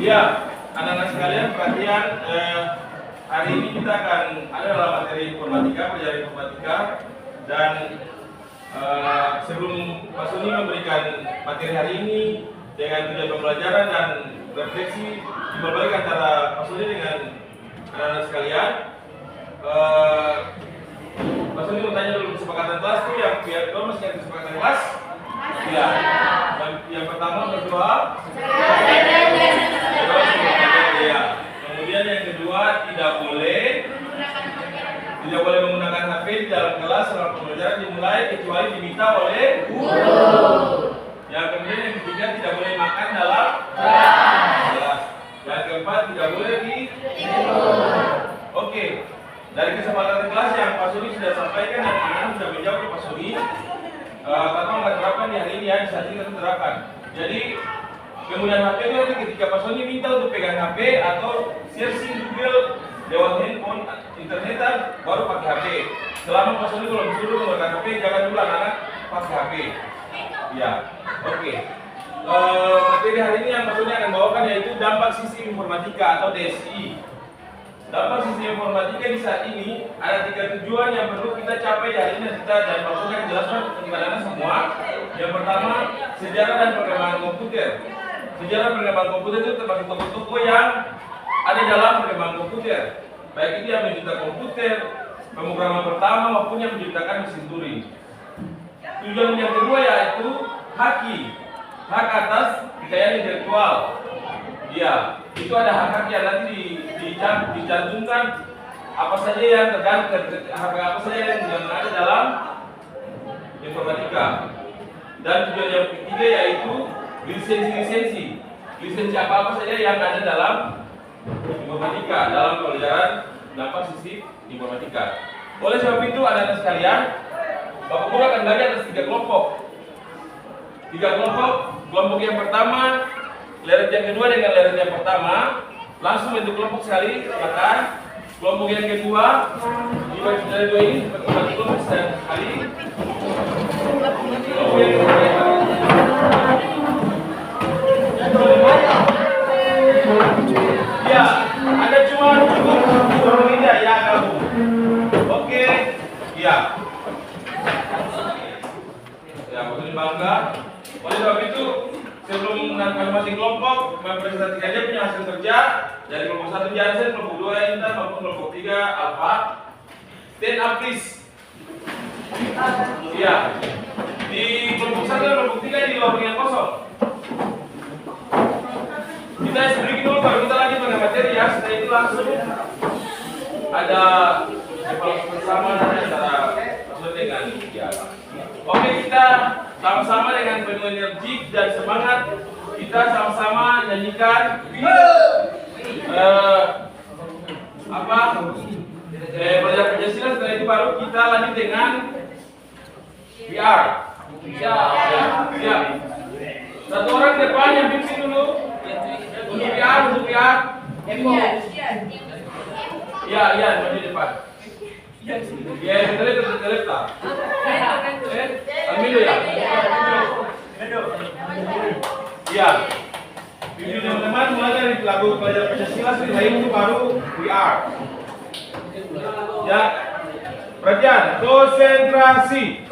Ya, anak-anak sekalian perhatian, hari ini kita akan ada dalam materi informatika, pelajaran informatika, dan sebelum Pak Suni memberikan materi hari ini dengan tujuan pembelajaran dan refleksi berbalik antara Pak Suni dengan anak-anak sekalian, Pak Suni mau tanya dulu kesepakatan kelas tuh yang pihak kedua masih ada kesepakatan kelas? Ya. Yang pertama berdua. Ya. Kemudian yang kedua tidak boleh menggunakan HP di dalam kelas selama pembelajaran dimulai kecuali diminta oleh guru. Yang kemudian yang ketiga tidak boleh makan dalam kelas. Yang keempat tidak boleh di. Oke. Dari kesepakatan kelas yang Pak Suni sudah sampaikan dan anak sudah menjawab ke Pak Suni. Karena nggak terapkan di hari ini ya, di saat ini kita terapkan. Jadi kemudian HP itu nanti ketika Pak Sony minta untuk pegang HP atau searching Google lewat handphone, internetan, baru pakai HP. Selama Pak Sony belum disuruh menggunakan HP, jangan dulu anak-anak pakai HP. Ya, oke. Materi hari ini yang Pak Sony akan bawakan yaitu dampak sistem informatika atau DSI. Dampak sistem informatika di saat ini ada 3 tujuan yang perlu kita capai hari ini dan Pak Sony akan jelaskan kepada anda semua. Yang pertama, sejarah dan perkembangan komputer. Sejarah perkembangan komputer itu termasuk tokoh-tokoh yang ada dalam perkembangan komputer. Baik itu yang menciptakan komputer, pemrograman pertama maupun yang menciptakan mesin Turing. Tujuan yang kedua yaitu hak atas kekayaan intelektual. Ya, itu ada hak-hak yang nanti dicantumkan apa saja yang hak apa saja yang ada dalam informatika. Dan tujuan yang ketiga yaitu lisensi apa saja yang ada dalam informatika, dalam pelajaran dampak sistem informatika. Oleh sebab itu anak-anak sekalian, Bapak Guru akan bagi atas 3 kelompok. 3 kelompok. Kelompok yang pertama, lereng yang kedua dengan lereng yang pertama, langsung bentuk kelompok sekali, silakan. Kelompok yang kedua, dari 2 ini seperti kelompok sekali. Kelompok yang kedua. Ya, ada cuma cukup tidak ya kamu. Oke, ya. Ya, betul bangga. Oleh sebab itu, sebelum masing-masing kelompok mempresentasikan dia punya hasil kerja dari kelompok 1 Jansen, kelompok 2 Intan, maupun kelompok 3 Alfa. Stand up please. Ya. Di kelompok 1 dan kelompok 3 di lobby yang kosong. Kita sedikit dulu baru kita lanjut dengan materi ya. Setelah itu langsung ada evaluasi bersama antara maksud dengan ya. Oke, kita sama-sama dengan penuh energi dan semangat kita sama-sama nyanyikan pelajaran Pancasila. Setelah itu baru kita lanjut dengan VR. Siap. Satu orang depan yang fixing dulu. Untuk VR. Ya, maju depan. Ya, kita lihat. Ambil ya. Ya. Video teman-teman mulai dari lagu pelajaran Pancasila setelah itu baru VR. Ya. Perhatian, konsentrasi.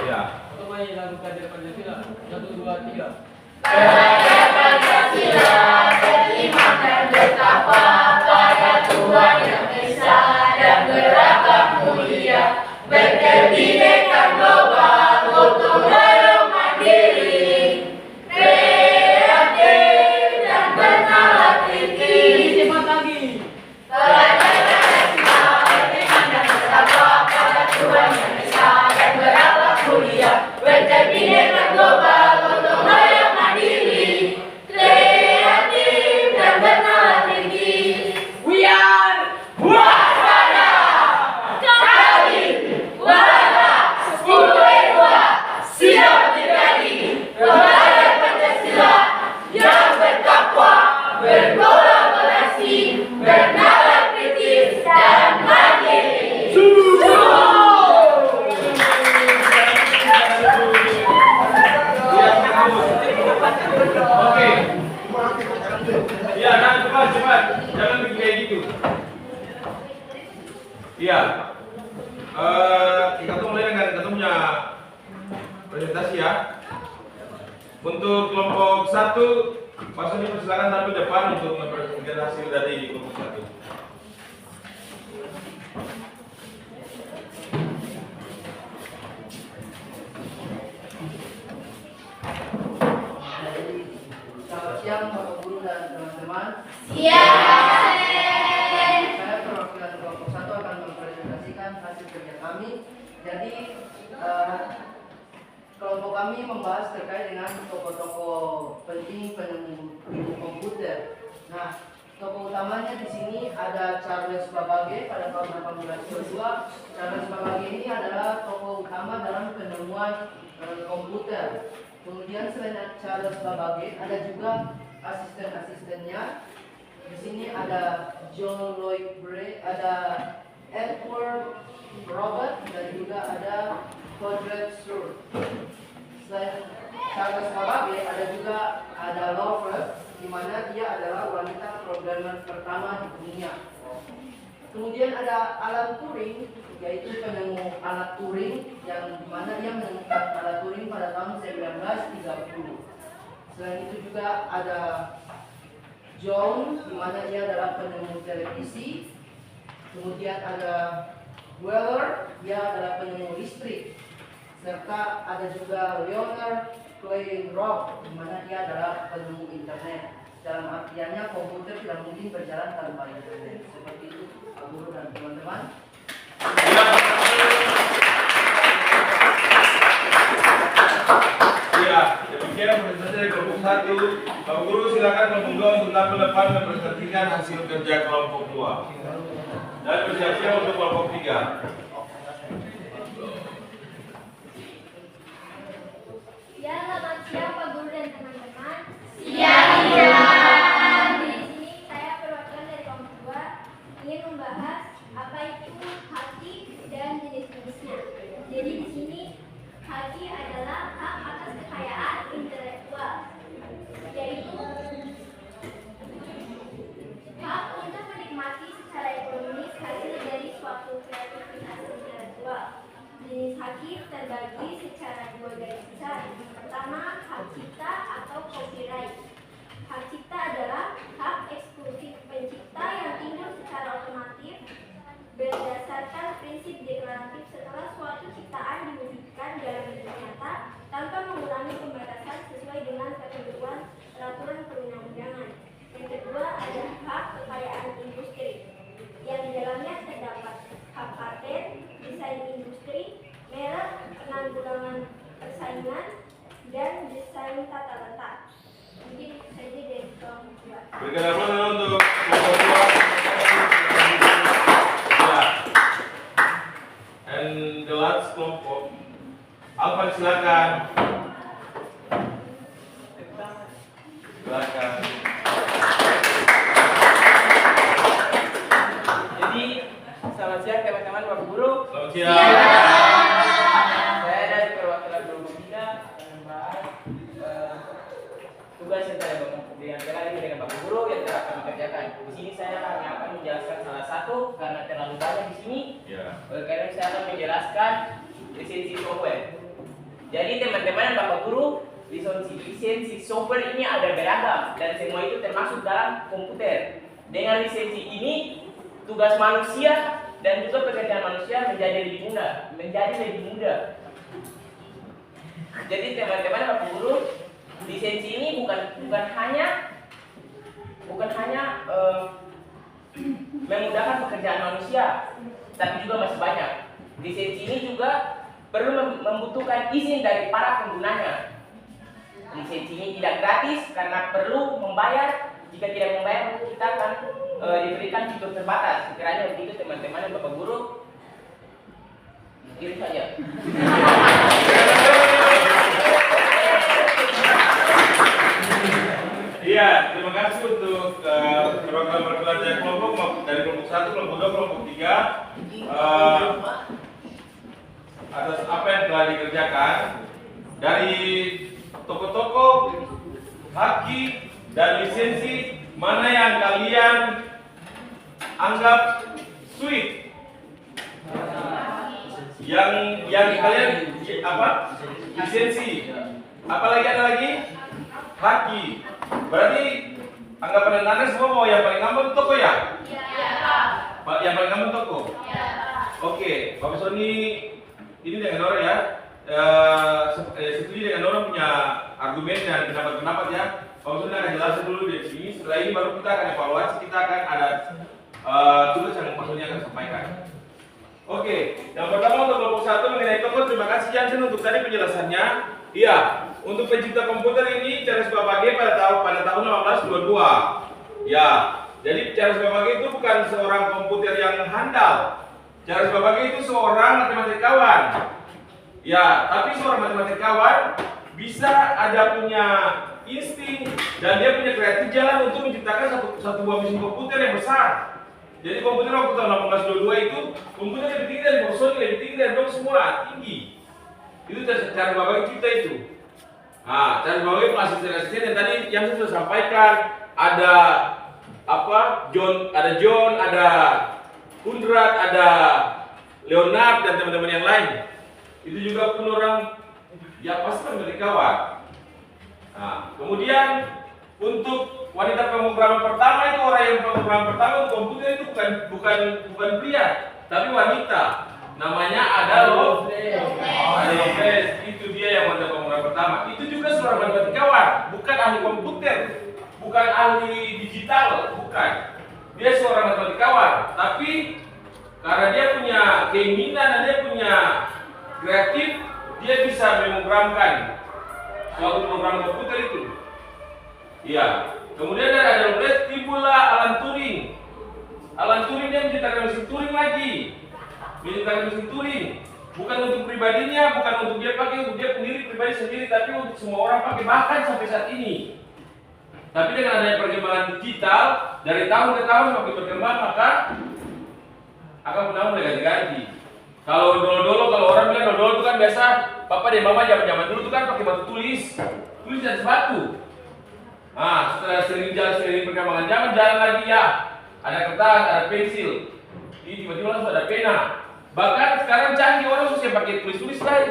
Ya. Lagu pelajaran Pancasila 1 2 3. Belajar Pancasila beriman betapa pada Tuhan Yang Esa dan beragam mulia, berkebinekaan global, gotong royong mandiri, kreatif dan bernalar tinggi. Belajar Pancasila beriman betapa pada Tuhan Yang Esa dan beragam mulia, berkebinekaan global, gotong royong mandiri, kreatif dan bernalar tinggi. We are waspada, kami waspada, 10 ekor, you. Iya. Kita mulai dengan ketemunya presentasi ya. Untuk kelompok 1, Pak Sony persilakan tampil depan untuk mempresentasikan hasil dari kelompok 1. Selamat siang Bapak Guru dan teman-teman. Siang. Saya perwakilan kelompok 1 akan mempresentasikan hasil kerja kami. Jadi kelompok kami membahas terkait dengan tokoh-tokoh penting penemu ilmu komputer. Nah, tokoh utamanya di sini ada Charles Babbage pada tahun 1822. Charles Babbage ini adalah tokoh utama dalam penemuan komputer. Kemudian selain Charles Babbage ada juga asisten-asistennya. Di sini ada John Lloyd Bray, ada Edward Robert, dan juga ada Conrad Sturr. Selain Charles Babbage ada Lover, di mana dia adalah wanita programmer pertama di dunia. Kemudian ada Alan Turing, yaitu penemu alat Turing, yang dimana dia menemukan alat Turing pada tahun 1930. Selain itu juga ada John, di mana dia adalah penemu televisi. Kemudian ada Weller, dia adalah penemu listrik. Serta ada juga Leonard Clay-Robb, di mana dia adalah penemu internet. Dalam artiannya komputer tidak mungkin berjalan tanpa internet. Seperti itu, Pak Guru dan teman-teman. Ya, demikian presentasi dari kelompok 1. Bapak Guru silakan kelompok 2 untuk tampil depan mempresentasikan hasil kerja kelompok 2. Dan bersiap-siap untuk kelompok 3. Ya, selamat siang Pak Guru dan teman-teman. Siang. Di sini saya perwakilan dari kelompok 2 ingin membahas apa itu haki dan jenis-jenisnya. Jadi di sini haki adalah hak atas kekayaan intelektual, yaitu hak untuk menikmati secara ekonomis hasil dari suatu kreativitas intelektual. Jenis haki terbagi secara 2 garis besar. Pertama, hak cipta atau copyright. Hak cipta adalah hak eksklusif pencipta yang timbul secara otomatis berdasarkan prinsip deklaratif setelah suatu ciptaan diwujudkan dalam bentuk nyata tanpa mengurangi pembatasan sesuai dengan ketentuan peraturan perundang-undangan. Yang kedua ada hak kekayaan industri, yang di dalamnya terdapat hak paten, desain industri, merek, penanggulangan persaingan, dan desain tata letak. Mungkin itu saja dari kelompok 2. Berikan aplaus untuk kelompok 2. Ya. And the last kelompok. Alvan silakan. Silakan. Jadi, selamat siang teman-teman Bapak Guru. Selamat siang. Saya dari perwakilan kelompok 3 akan membahas tugas yang telah dengan Bapak Guru yang telah kami kerjakan. Di sini saya hanya akan menjelaskan salah satu karena terlalu banyak di sini. Ya. Karena saya akan menjelaskan lisensi software. Jadi teman-teman dan Bapak Guru, lisensi software ini ada beragam dan semua itu termasuk dalam komputer. Dengan lisensi ini, tugas manusia dan juga pekerjaan manusia menjadi lebih mudah. Jadi teman-teman dan Bapak Guru, lisensi ini bukan hanya memudahkan pekerjaan manusia, tapi juga masih banyak. Lisensi ini juga perlu membutuhkan izin dari para penggunanya. Lisensi ini tidak gratis karena perlu membayar. Jika tidak membayar, kita akan diberikan fitur terbatas. Sekiranya begitu teman-teman dan Bapak Guru, kirim saja. Iya, terima kasih untuk perwakilan dari kelompok dari kelompok 1, kelompok 2, kelompok 3 atas apa yang telah dikerjakan dari toko-toko, haki dan lisensi mana yang kalian anggap sweet. Yang kalian apa? Lisensi. Apalagi ada lagi? Haki. Berarti anggapan anda semua mau yang paling aman toko ya? Yang paling aman toko? Oke, Bapak Sony ini dengan orang ya. Setuju dengan orang punya argumen dan pendapat-pendapat ya. Bapak Sony akan jelasin dulu di sini. Setelah ini baru kita akan evaluasi. Kita akan ada tugas yang Bapak Sony akan sampaikan. Oke, yang pertama untuk kelompok 1 mengenai toko, terima kasih Jansen untuk tadi penjelasannya. Iya, untuk pencipta komputer ini Charles Babbage pada tahun 1822. Ya, jadi Charles Babbage itu bukan seorang komputer yang handal. Charles Babbage itu seorang matematikawan. Ya, tapi seorang matematikawan bisa ada punya insting dan dia punya kreatif jalan untuk menciptakan satu buah mesin komputer yang besar. Jadi komputer waktu tahun 1822 itu komputer lebih tinggi dari Borsoni, lebih tinggi dari dong semua, tinggi. Itu cara Babbage cipta itu. Nah, cara Babbage asisten yang tadi yang saya sudah sampaikan ada apa? John, ada Konrad, ada Leonard dan teman-teman yang lain. Itu juga pun orang ya pasti Amerikawan. Nah, kemudian untuk wanita pemrograman pertama itu orang yang pemrograman pertama untuk komputer itu bukan pria, tapi wanita. Namanya Ada Lovelace. Itu dia yang wanita pemrograman pertama. Itu juga seorang matematikawan, bukan ahli komputer, bukan ahli digital, bukan. Dia seorang matematikawan, tapi karena dia punya keinginan dan dia punya kreatif, dia bisa memprogramkan suatu program komputer itu. Iya. Kemudian ada Lovelace, timbullah Alan Turing. Alan Turing dia menciptakan mesin Turing lagi. Menciptakan mesin Turing. Bukan untuk pribadinya, bukan untuk dia pakai, untuk dia sendiri, pribadi sendiri, tapi untuk semua orang pakai, bahkan sampai saat ini. Tapi dengan adanya perkembangan digital, dari tahun ke tahun makin berkembang, maka akan pernah mulai ganti-ganti. Kalau dulu kalau orang bilang dulu itu kan biasa, papa dan mama zaman dulu itu kan pakai batu tulis dan sepatu. Nah, setelah sering perkembangan zaman, jalan lagi ya, ada kertas, ada pensil, ini tiba-tiba langsung ada pena. Bahkan sekarang canggih orang susah pakai tulis lain.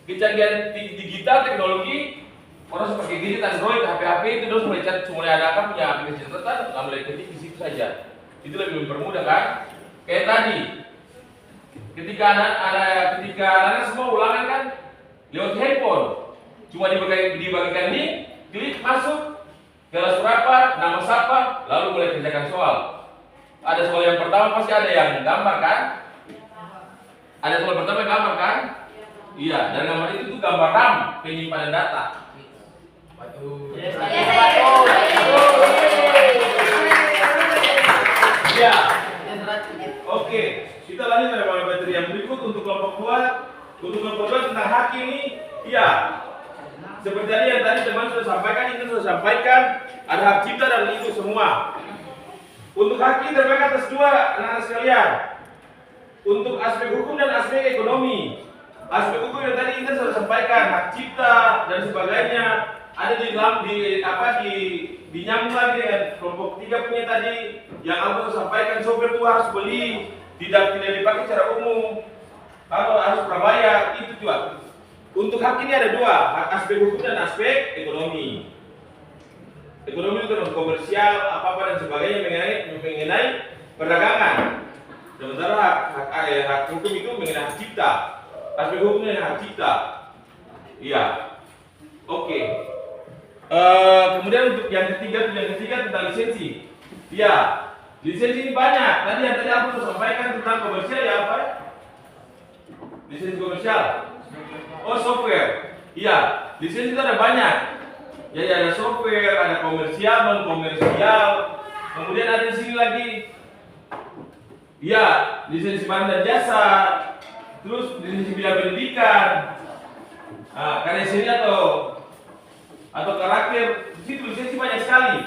Kecanggihan digital teknologi, orang susah pakai gadget, Android, HP itu terus mulai ada apa punya aplikasi catatan, nggak mulai ketik di situ saja. Itu lebih mempermudah kan? Kayak tadi, ketika anak semua ulangan kan lewat handphone, cuma dibagikan link, klik masuk. Kelas berapa, nama siapa, lalu mulai kerjakan soal. Ada soal yang pertama pasti ada yang gambar kan? Ada soal pertama yang gambar kan? Iya, dan gambar itu tuh gambar RAM, penyimpanan data. Iya. Oke, kita lanjut pada materi yang berikut untuk kelompok 2. Untuk kelompok 2 tentang hak ini, iya. Seperti tadi yang tadi teman sudah sampaikan, ada hak cipta dan itu semua. Untuk hak cipta terbagi atas 2 anak-anak sekalian. Untuk aspek hukum dan aspek ekonomi. Aspek hukum yang tadi kita sudah sampaikan, hak cipta dan sebagainya ada dinyambung lagi dengan kelompok 3 punya tadi yang aku sampaikan, software itu harus beli, tidak dipakai secara umum, atau harus prabayar, itu juga. Untuk hak ini ada 2, hak aspek hukum dan aspek ekonomi. Ekonomi itu komersial, apa-apa dan sebagainya mengenai perdagangan. Sementara hak hukum itu mengenai hak cipta. Aspek hukum mengenai hak cipta. Iya. Oke. Kemudian untuk yang ketiga tentang lisensi. Iya. Lisensi ini banyak. Tadi aku sudah sampaikan tentang komersial ya apa? Lisensi komersial. Oh, software. Iya, lisensi itu ada banyak. Jadi ada software, ada komersial, non komersial. Kemudian ada di sini lagi. Iya, lisensi barang dan jasa. Terus lisensi bidang pendidikan. Nah, karya seni atau karakter. Di situ lisensi banyak sekali.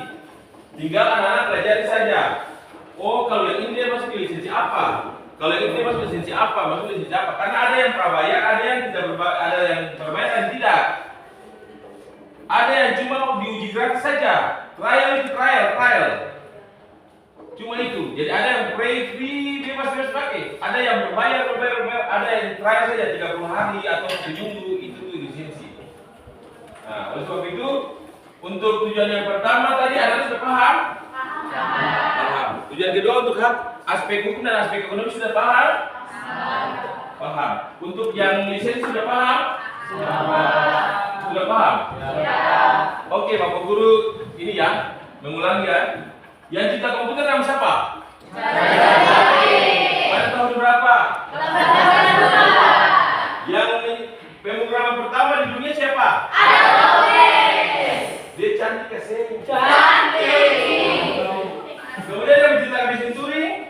Tinggal anak-anak pelajari saja. Oh, kalau yang ini dia masuk ke lisensi apa? Kalau ini masuk lisensi apa? Masuk lisensi apa? Karena ada yang prabayar, ada yang tidak ada yang berbayar dan tidak. Ada yang cuma diuji gratis saja. Trial itu trial. Cuma itu. Jadi ada yang free bebas pakai, ada yang berbayar, ada yang trial saja 30 hari atau 1 minggu, itu tuh lisensi. Nah, oleh sebab itu untuk tujuan yang pertama tadi anda sudah paham? Paham. Tujuan kedua untuk aspek hukum dan aspek ekonomi sudah paham? Paham. Untuk yang lisensi sudah paham? Sudah paham? Oke, Bapak Guru ini ya, mengulangi ya. Yang cipta komputer nama siapa? Pada tahun berapa? Yang pemrograman pertama di dunia siapa? Dia cantik ya, sih? Cantik. Kemudian yang menciptakan mesin Turing?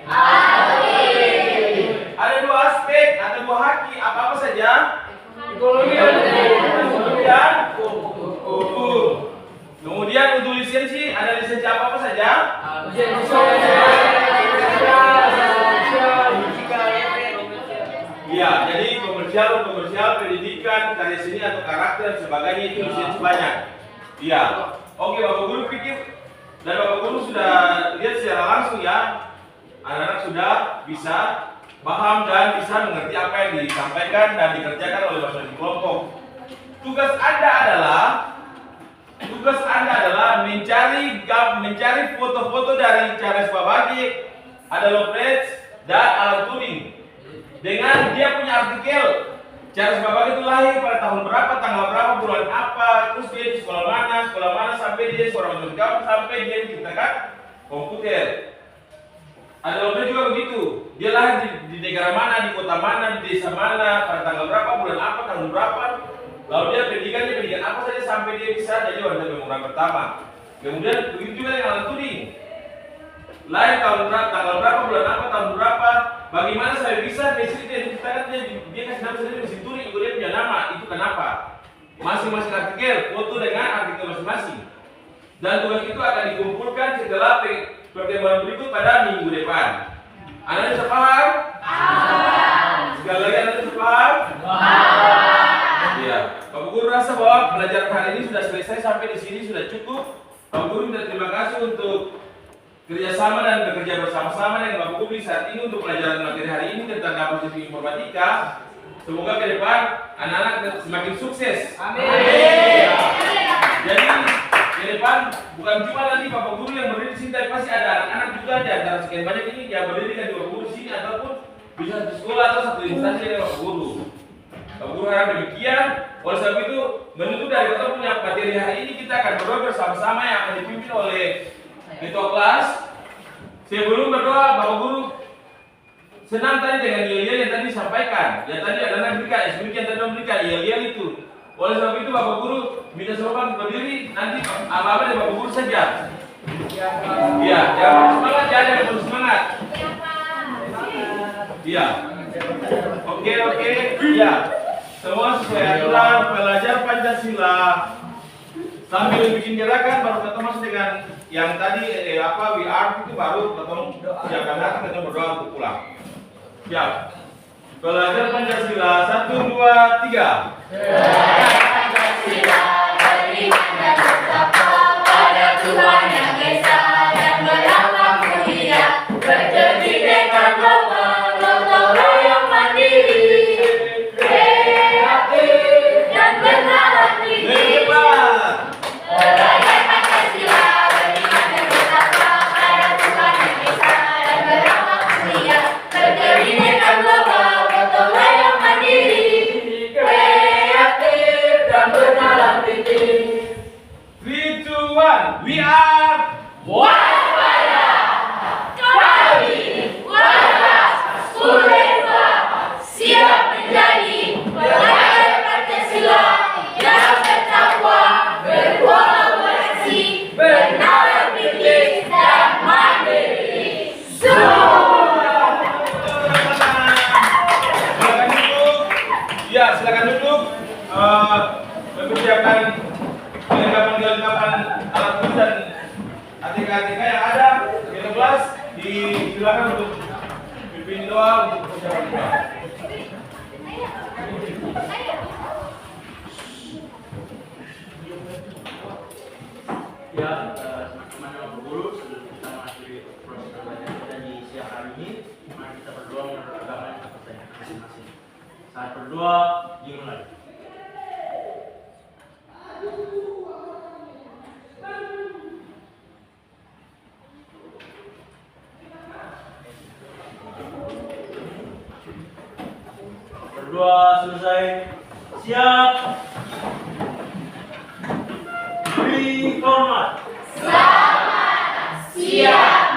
Ada 2 aspek, ada 2 haki, apa saja? Ekonomi dan hukum. Kemudian untuk lisensi, ada lisensi apa saja? Iya, jadi komersial, pendidikan, karya seni atau karakter dan sebagainya itu lisensi banyak. Iya. Oke, Bapak Guru pikir dan Bapak Guru sudah lihat secara langsung ya, anak-anak sudah bisa paham dan bisa mengerti apa yang disampaikan dan dikerjakan oleh masing-masing kelompok. Tugas Anda adalah mencari foto-foto dari Charles Babbage, Ada Lovelace, dan Alan Turing. Dengan dia punya artikel, Charles Babbage itu lahir pada tahun berapa, tanggal berapa, bulan apa, terus dia di sekolah mana, sampai dia seorang matematika, sampai dia menciptakan komputer. Ada Lovelace juga begitu. Dia lahir di negara mana, di kota mana, di desa mana, pada tanggal berapa, bulan apa, tahun berapa. Lalu dia pendidikan apa saja sampai dia bisa jadi wanita pemrograman pertama. Kemudian begitu juga dengan Alan Turing. Lahir tahun berapa, tanggal berapa, bulan apa, tahun berapa. Bagaimana saya bisa mesin dia diciptakan, dia kasih nama sendiri mesin Turing, dia punya nama. Itu kenapa? Masing-masing artikel, foto dengan artikel masing-masing. Dan tugas itu akan dikumpulkan setelah pertemuan berikut pada minggu depan. Anda bisa paham? Sekali lagi Anda bisa paham? Ya, Bapak Guru rasa bahwa pelajaran hari ini sudah selesai, sampai di sini sudah cukup. Bapak Guru minta terima kasih untuk kerjasama dan bekerja bersama-sama dengan Bapak Guru di saat ini untuk pelajaran materi hari ini tentang kapasitas informatika. Semoga ke depan anak-anak semakin sukses. Amin. Ya. Jadi ke depan bukan cuma nanti Bapak Guru yang berdiri di sini, tapi pasti ada anak-anak juga di antara sekian banyak ini yang berdiri di Bapak Guru di sini ataupun bisa di sekolah atau satu instansi dengan Bapak Guru. Bapak Guru harap demikian. Oleh sebab itu, menutup dari kita punya materi hari ini, kita akan berdoa bersama-sama yang akan dipimpin oleh ketua kelas. Sebelum berdoa, Bapak Guru senang tadi dengan yel-yel yang tadi disampaikan. Yang tadi adalah berikan, yang tadi memberikan yel-yel itu. Oleh sebab itu, Bapak Guru minta semua berdiri, nanti apa-apa dari Bapak Guru saja. Iya, jangan semangat, jangan semangat. Iya. Oke, iya. Semua sesuai aturan belajar Pancasila. Sambil bikin gerakan baru kita masuk dengan yang tadi we are itu baru ketemu siapkan hati kita berdoa untuk pulang. Siap. Belajar Pancasila 1, 2, 3. Pancasila beriman dan bertakwa pada Tuhan yang Esa dan beragam mulia, berdiri global, gotong royong mandiri. We are waspada, kami warga Sulewa siap menjadi pelajar Pancasila yang bertakwa, berkolaborasi, bernalar kritis dan mandiri. Silakan duduk. Ya, silakan duduk. Mempersiapkan kelengkapan alat tulis dan ATK yang ada di kelas. Silakan untuk pimpin doa untuk persiapan doa. Ya, teman-teman Bapak Guru, sebelum kita mengakhiri proses belajar Saat berdua, dimulai. Berdua selesai. Siap. Beri hormat. Siap.